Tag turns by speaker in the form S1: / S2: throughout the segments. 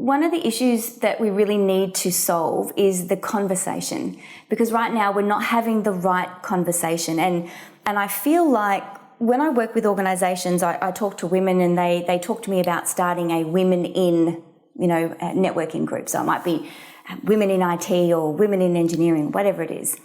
S1: one of the issues that we really need to solve is the conversation, because right now we're not having the right conversation. And I feel like when I work with organisations, I talk to women and they talk to me about starting a women in, networking group. So it might be women in IT or women in engineering, whatever it is.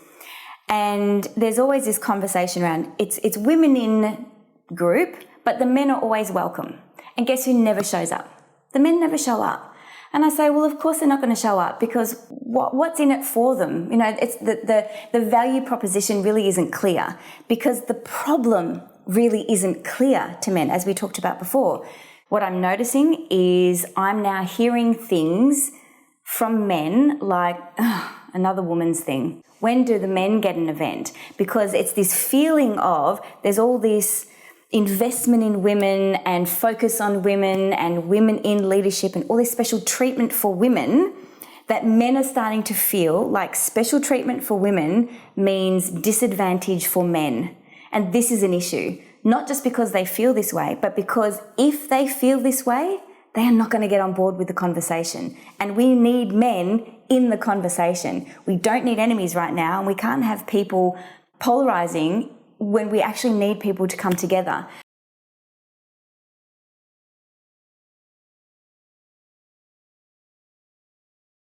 S1: And there's always this conversation around it's women in group, but the men are always welcome. And guess who never shows up? The men never show up. And I say, well, of course they're not going to show up, because what's in it for them? It's the value proposition really isn't clear, because the problem really isn't clear to men, as we talked about before. What I'm noticing is I'm now hearing things from men like, another woman's thing. When do the men get an event? Because it's this feeling of there's all this investment in women and focus on women and women in leadership and all this special treatment for women, that men are starting to feel like special treatment for women means disadvantage for men. And this is an issue, not just because they feel this way, but because if they feel this way, they are not going to get on board with the conversation. And we need men in the conversation. We don't need enemies right now, and we can't have people polarizing when we actually need people to come together.